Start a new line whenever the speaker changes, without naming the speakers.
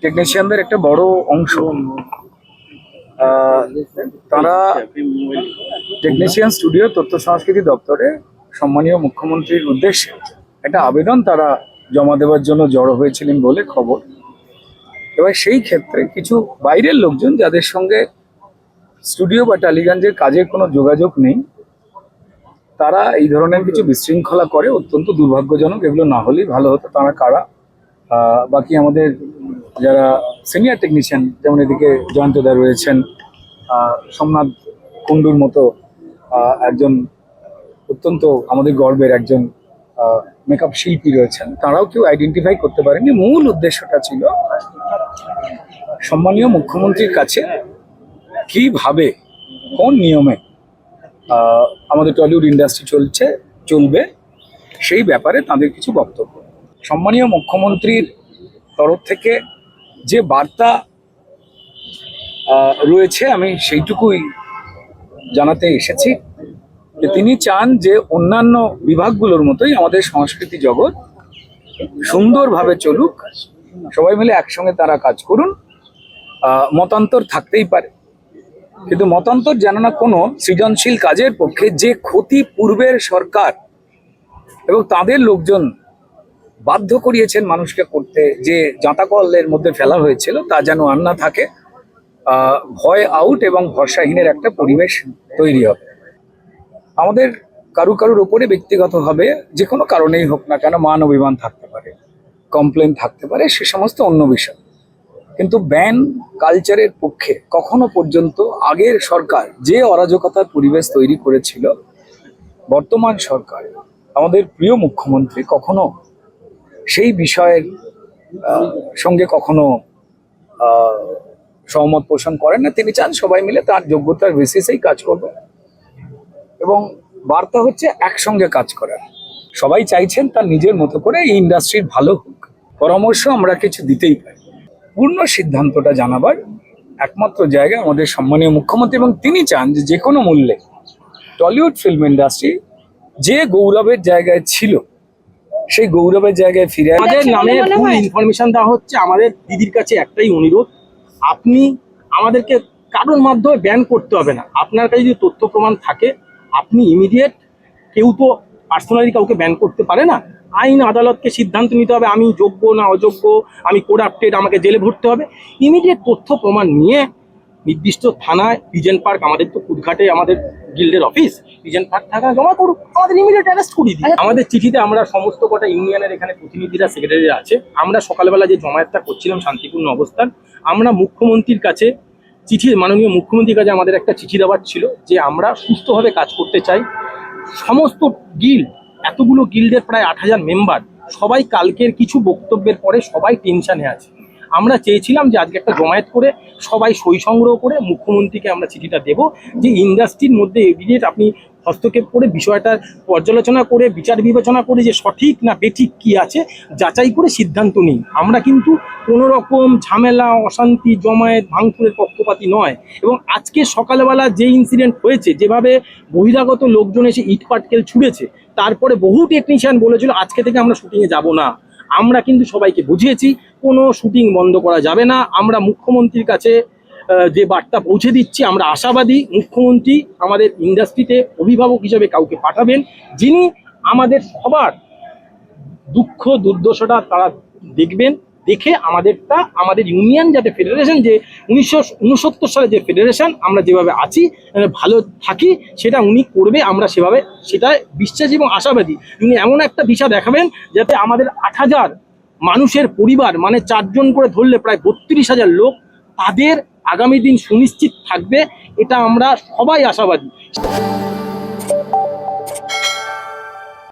টেকনিশিয়ানদের একটা বড় অংশ তারা টেকনিশিয়ান স্টুডিও তথ্য সংস্কৃতি দপ্তরে সম্মানীয় মুখ্যমন্ত্রীর উদ্দেশ্যে একটা আবেদন তারা জমা দেওয়ার জন্য জড়ো হয়েছিলেন বলে খবর। এবার সেই ক্ষেত্রে কিছু বাইরের লোকজন যাদের সঙ্গে স্টুডিও বা টালিগঞ্জের কাজের কোনো যোগাযোগ নেই, তারা এই ধরনের কিছু বিশৃঙ্খলা করে, অত্যন্ত দুর্ভাগ্যজনক। এগুলো না হলেই ভালো হতো। তারা কারা? বাকি আমাদের যারা সিনিয়র টেকনিশিয়ান, যেমন এদিকে জয়ন্তদা রয়েছেন, সোমনাথ কুণ্ডুর মতো একজন অত্যন্ত আমাদের গর্বের একজন মেকআপ শিল্পী রয়েছেন, তারাও কেউ আইডেন্টিফাই করতে পারেনি। মূল উদ্দেশ্যটা ছিল সম্মানীয় মুখ্যমন্ত্রীর কাছে কিভাবে, কোন নিয়মে আমাদের টলিউড ইন্ডাস্ট্রি চলবে সেই ব্যাপারে তাদের কিছু বক্তব্য। সম্মানীয় মুখ্যমন্ত্রীর তরফ থেকে যে বার্তা রয়েছে আমি সেইটুকুই জানাতে এসেছি যে তিনি চান যে অন্যান্য বিভাগগুলোর মতোই আমাদের সংস্কৃতি জগৎ সুন্দরভাবে চলুক, সবাই মিলে একসঙ্গে তারা কাজ করুন। মতান্তর থাকতেই পারে, কিন্তু মতান্তর যেন না কোনো সৃজনশীল কাজের পক্ষে যে ক্ষতি পূর্বের সরকার এবং তাদের লোকজন বাধ্য করিয়েছেন মানুষকে করতে, যে জাঁতাকলের মধ্যে ফেলা হয়েছিল, তা যেন আর না থাকে। ভয় আউট এবং ভরসাহীনের একটা পরিবেশ তৈরি হবে। আমাদের কারুর ওপরে ব্যক্তিগতভাবে যে কোনো কারণেই হোক না কেন মান অভিমান থাকতে পারে, কমপ্লেন থাকতে পারে, সে সমস্ত অন্য বিষয়। কিন্তু ব্যান কালচারের পক্ষে কখনো পর্যন্ত আগের সরকার যে অরাজকতার পরিবেশ তৈরি করেছিল, বর্তমান সরকার আমাদের প্রিয় মুখ্যমন্ত্রী কখনো সেই বিষয়ের সঙ্গে কখনো সহমত পোষণ করেন না। তিনি চান সবাই মিলে তার যোগ্যতার বেসিসেই কাজ করবে এবং বার্তা হচ্ছে একসঙ্গে কাজ করার। সবাই চাইছেন তার নিজের মতো করে এই ইন্ডাস্ট্রির ভালো হোক। পরামর্শ আমরা কিছু দিতেই পারি। পূর্ণ সিদ্ধান্তটা জানাবার একমাত্র জায়গা আমাদের সম্মানীয় মুখ্যমন্ত্রী, এবং তিনি চান যে কোনো মূল্যে টলিউড ফিল্ম ইন্ডাস্ট্রি যে গৌরবের জায়গায় ছিল সেই গৌরবের জায়গায় ফিরে
আমাদের নামে ভুল ইনফরমেশন দেওয়া হচ্ছে। আমাদের দিদির কাছে একটাই অনুরোধ, আপনি আমাদেরকে কারোর মাধ্যমে ব্যান করতে হবে না। আপনার কাছে যদি তথ্য প্রমাণ থাকে আপনি ইমিডিয়েট, কেউ তো পার্সোনালি কাউকে ব্যান করতে পারে না, আইন আদালতকে সিদ্ধান্ত নিতে হবে আমি যোগ্য না অযোগ্য, আমি করাপ্টেড, আমাকে জেলে ভরতে হবে। ইমিডিয়েট তথ্য প্রমাণ নিয়ে নির্দিষ্ট থানায়, পিজেন পার্ক, আমাদের তো কুদঘাটে আমাদের গিল্ডের অফিস, পিজেন পার্ক থাকা জমা করুক, আমাদের ইমিডিয়েট অ্যারেস্ট করিয়ে দিই। আমাদের চিঠিতে আমরা সমস্ত কটা ইউনিয়নের এখানে প্রতিনিধিরা, সেক্রেটারিরা আছে, আমরা সকালবেলা যে জমায়েতটা করছিলাম শান্তিপূর্ণ অবস্থান, আমরা মুখ্যমন্ত্রীর কাছে মাননীয় মুখ্যমন্ত্রীর কাছে আমাদের একটা চিঠি দেওয়ার ছিল যে আমরা সুস্থভাবে কাজ করতে চাই। সমস্ত গিল্ড, এতগুলো গিল্ডের প্রায় 8000 মেম্বার, সবাই কালকের কিছু বক্তব্যের পরে সবাই টেনশনে আছে। আমরা চেয়েছিলাম যে আজকে একটা জমায়েত করে সবাই সই সংগ্রহ করে মুখ্যমন্ত্রীকে আমরা চিঠিটা দেব যে ইন্ডাস্ট্রির মধ্যে ইমিডিয়েট আপনি হস্তক্ষেপ করে বিষয়টা পর্যালোচনা করে বিচার বিবেচনা করে যে সঠিক না বেঠিক কি আছে যাচাই করে সিদ্ধান্ত নিন। আমরা কিন্তু কোনো রকম ঝামেলা, অশান্তি, জমায়েত, ভাঙচুরের পক্ষপাতী নয়। এবং আজকে সকালবেলা যে ইনসিডেন্ট হয়েছে, যেভাবে বহিরাগত লোকজন এসে ইট পাটকেল ছুঁড়েছে, তারপরে বহু টেকনিশিয়ান বলেছিল আজকে থেকে আমরা শুটিংয়ে যাব না। আমরা কিন্তু সবাইকে বুঝিয়েছি কোনো শুটিং বন্ধ করা যাবে না। আমরা মুখ্যমন্ত্রীর কাছে যে বার্তা পৌঁছে দিচ্ছি, আমরা আশাবাদী মুখ্যমন্ত্রী আমাদের ইন্ডাস্ট্রিতে অভিভাবক হিসেবে কাউকে পাঠাবেন যিনি আমাদের সবার দুঃখ দুর্দশাটা তারা দেখবেন, দেখে আমাদের ইউনিয়ন যাতে ফেডারেশন, যে 1969 সালে যে ফেডারেশন আমরা যেভাবে আছি ভালো থাকি, সেটা উনি করবে। আমরা সেটা বিশ্বাসী এবং আশাবাদী। উনি এমন একটা দিশা দেখাবেন যাতে আমাদের 8000 মানুষের পরিবার, মানে 4 জন করে ধরলে প্রায় 32,000 লোক, তাদের আগামী দিন সুনিশ্চিত থাকবে। এটা আমরা সবাই আশাবাদী।